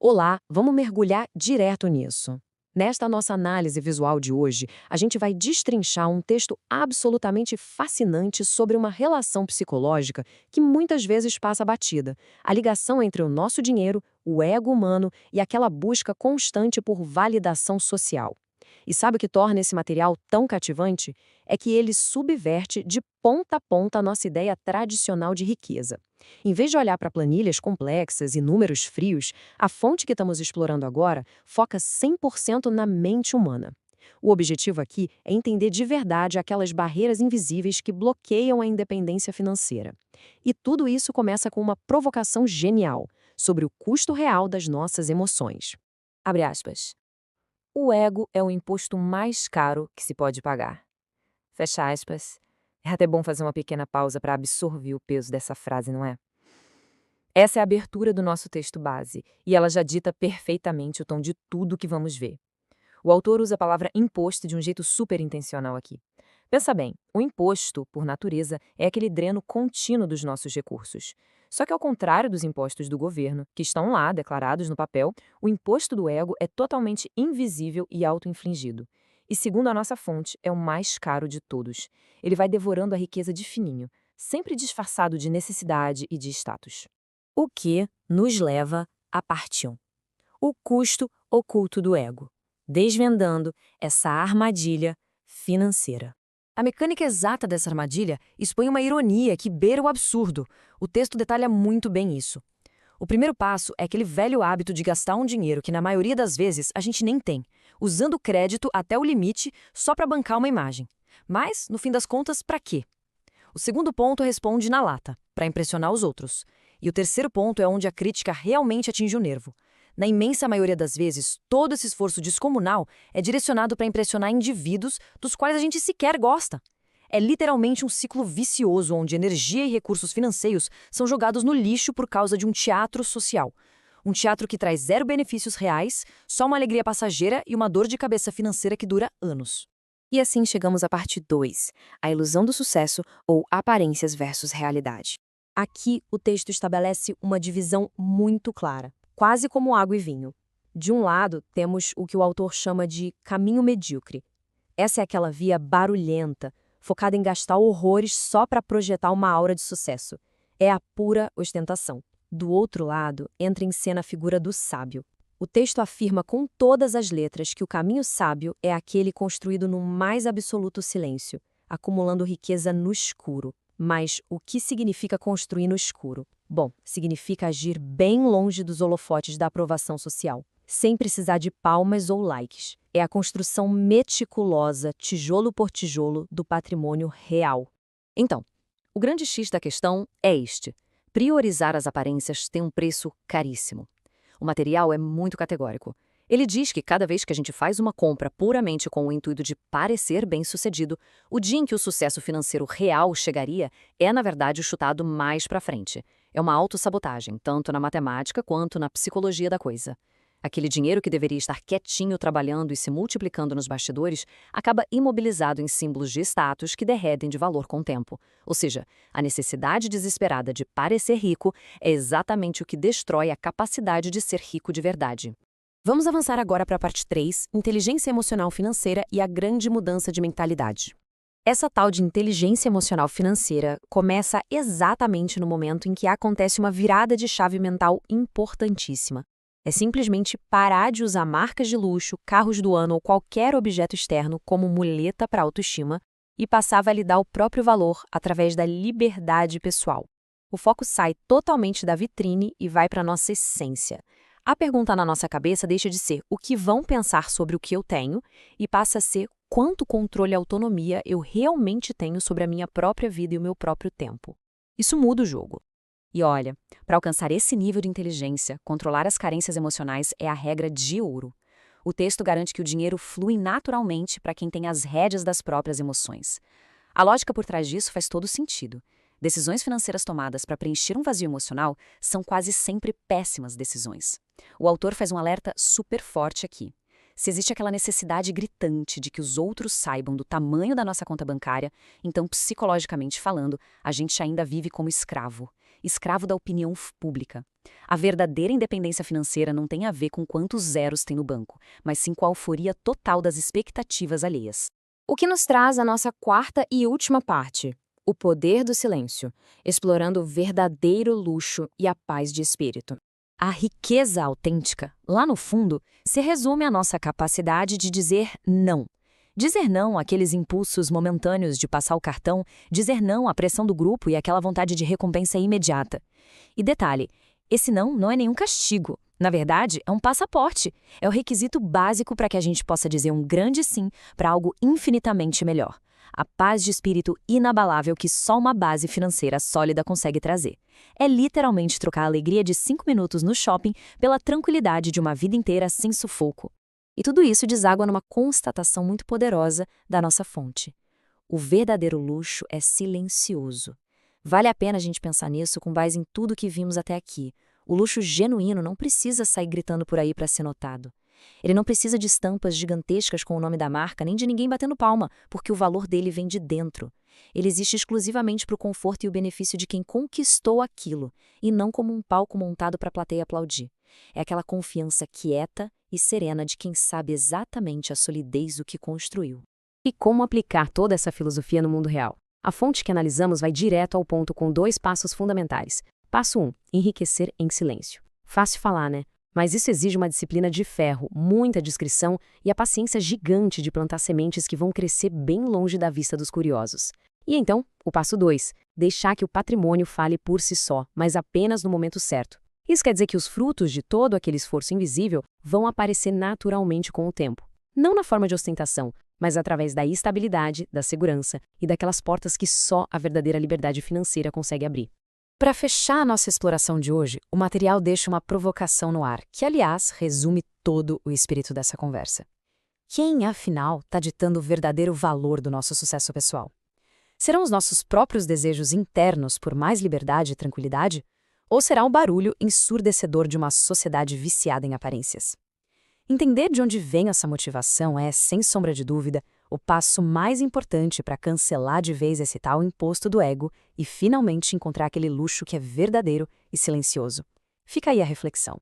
Olá, vamos mergulhar direto nisso. Nesta nossa análise visual de hoje, a gente vai destrinchar um texto absolutamente fascinante sobre uma relação psicológica que muitas vezes passa batida: a ligação entre o nosso dinheiro, o ego humano e aquela busca constante por validação social. E sabe o que torna esse material tão cativante? É que ele subverte de ponta a ponta a nossa ideia tradicional de riqueza. Em vez de olhar para planilhas complexas e números frios, a fonte que estamos explorando agora foca 100% na mente humana. O objetivo aqui é entender de verdade aquelas barreiras invisíveis que bloqueiam a independência financeira. E tudo isso começa com uma provocação genial sobre o custo real das nossas emoções. Abre aspas. O ego é o imposto mais caro que se pode pagar. Fecha aspas. É até bom fazer uma pequena pausa para absorver o peso dessa frase, não é? Essa é a abertura do nosso texto base, e ela já dita perfeitamente o tom de tudo que vamos ver. O autor usa a palavra imposto de um jeito super intencional aqui. Pensa bem, o imposto, por natureza, é aquele dreno contínuo dos nossos recursos. Só que ao contrário dos impostos do governo, que estão lá, declarados no papel, o imposto do ego é totalmente invisível e auto-infligido. E segundo a nossa fonte, é o mais caro de todos. Ele vai devorando a riqueza de fininho, sempre disfarçado de necessidade e de status. O que nos leva à parte 1. O custo oculto do ego, desvendando essa armadilha financeira. A mecânica exata dessa armadilha expõe uma ironia que beira o absurdo. O texto detalha muito bem isso. O primeiro passo é aquele velho hábito de gastar um dinheiro que, na maioria das vezes, a gente nem tem, usando o crédito até o limite só para bancar uma imagem. Mas, no fim das contas, para quê? O segundo ponto responde na lata, para impressionar os outros. E o terceiro ponto é onde a crítica realmente atinge o nervo. Na imensa maioria das vezes, todo esse esforço descomunal é direcionado para impressionar indivíduos dos quais a gente sequer gosta. É literalmente um ciclo vicioso onde energia e recursos financeiros são jogados no lixo por causa de um teatro social. Um teatro que traz zero benefícios reais, só uma alegria passageira e uma dor de cabeça financeira que dura anos. E assim chegamos à parte 2, a ilusão do sucesso ou aparências versus realidade. Aqui, o texto estabelece uma divisão muito clara, quase como água e vinho. De um lado, temos o que o autor chama de caminho medíocre. Essa é aquela via barulhenta, focada em gastar horrores só para projetar uma aura de sucesso. É a pura ostentação. Do outro lado, entra em cena a figura do sábio. O texto afirma com todas as letras que o caminho sábio é aquele construído no mais absoluto silêncio, acumulando riqueza no escuro. Mas o que significa construir no escuro? Bom, significa agir bem longe dos holofotes da aprovação social, sem precisar de palmas ou likes. É a construção meticulosa, tijolo por tijolo, do patrimônio real. Então, o grande X da questão é este: priorizar as aparências tem um preço caríssimo. O material é muito categórico. Ele diz que cada vez que a gente faz uma compra puramente com o intuito de parecer bem-sucedido, o dia em que o sucesso financeiro real chegaria é, na verdade, chutado mais para frente. É uma autossabotagem, tanto na matemática quanto na psicologia da coisa. Aquele dinheiro que deveria estar quietinho trabalhando e se multiplicando nos bastidores acaba imobilizado em símbolos de status que derretem de valor com o tempo. Ou seja, a necessidade desesperada de parecer rico é exatamente o que destrói a capacidade de ser rico de verdade. Vamos avançar agora para a parte 3, inteligência emocional financeira e a grande mudança de mentalidade. Essa tal de inteligência emocional financeira começa exatamente no momento em que acontece uma virada de chave mental importantíssima. É simplesmente parar de usar marcas de luxo, carros do ano ou qualquer objeto externo como muleta para autoestima e passar a validar o próprio valor através da liberdade pessoal. O foco sai totalmente da vitrine e vai para a nossa essência. A pergunta na nossa cabeça deixa de ser o que vão pensar sobre o que eu tenho e passa a ser quanto controle e autonomia eu realmente tenho sobre a minha própria vida e o meu próprio tempo. Isso muda o jogo. E olha, para alcançar esse nível de inteligência, controlar as carências emocionais é a regra de ouro. O texto garante que o dinheiro flui naturalmente para quem tem as rédeas das próprias emoções. A lógica por trás disso faz todo sentido. Decisões financeiras tomadas para preencher um vazio emocional são quase sempre péssimas decisões. O autor faz um alerta super forte aqui. Se existe aquela necessidade gritante de que os outros saibam do tamanho da nossa conta bancária, então, psicologicamente falando, a gente ainda vive como escravo. escravo da opinião pública. A verdadeira independência financeira não tem a ver com quantos zeros tem no banco, mas sim com a euforia total das expectativas alheias. O que nos traz a nossa quarta e última parte, o poder do silêncio, explorando o verdadeiro luxo e a paz de espírito. A riqueza autêntica, lá no fundo, se resume à nossa capacidade de dizer não. Dizer não àqueles impulsos momentâneos de passar o cartão, dizer não à pressão do grupo e àquela vontade de recompensa imediata. E detalhe, esse não é nenhum castigo. Na verdade, é um passaporte. É o requisito básico para que a gente possa dizer um grande sim para algo infinitamente melhor. A paz de espírito inabalável que só uma base financeira sólida consegue trazer. É literalmente trocar a alegria de 5 minutos no shopping pela tranquilidade de uma vida inteira sem sufoco. E tudo isso deságua numa constatação muito poderosa da nossa fonte. O verdadeiro luxo é silencioso. Vale a pena a gente pensar nisso com base em tudo que vimos até aqui. O luxo genuíno não precisa sair gritando por aí para ser notado. Ele não precisa de estampas gigantescas com o nome da marca, nem de ninguém batendo palma, porque o valor dele vem de dentro. Ele existe exclusivamente para o conforto e o benefício de quem conquistou aquilo, e não como um palco montado para a plateia aplaudir. É aquela confiança quieta e serena de quem sabe exatamente a solidez do que construiu. E como aplicar toda essa filosofia no mundo real? A fonte que analisamos vai direto ao ponto com 2 passos fundamentais. Passo 1. Enriquecer em silêncio. Fácil falar, né? Mas isso exige uma disciplina de ferro, muita discrição e a paciência gigante de plantar sementes que vão crescer bem longe da vista dos curiosos. E então, o passo 2. Deixar que o patrimônio fale por si só, mas apenas no momento certo. Isso quer dizer que os frutos de todo aquele esforço invisível vão aparecer naturalmente com o tempo. Não na forma de ostentação, mas através da estabilidade, da segurança e daquelas portas que só a verdadeira liberdade financeira consegue abrir. Para fechar a nossa exploração de hoje, o material deixa uma provocação no ar, que, aliás, resume todo o espírito dessa conversa. Quem, afinal, está ditando o verdadeiro valor do nosso sucesso pessoal? Serão os nossos próprios desejos internos por mais liberdade e tranquilidade? Ou será o barulho ensurdecedor de uma sociedade viciada em aparências? Entender de onde vem essa motivação é, sem sombra de dúvida, o passo mais importante para cancelar de vez esse tal imposto do ego e finalmente encontrar aquele luxo que é verdadeiro e silencioso. Fica aí a reflexão.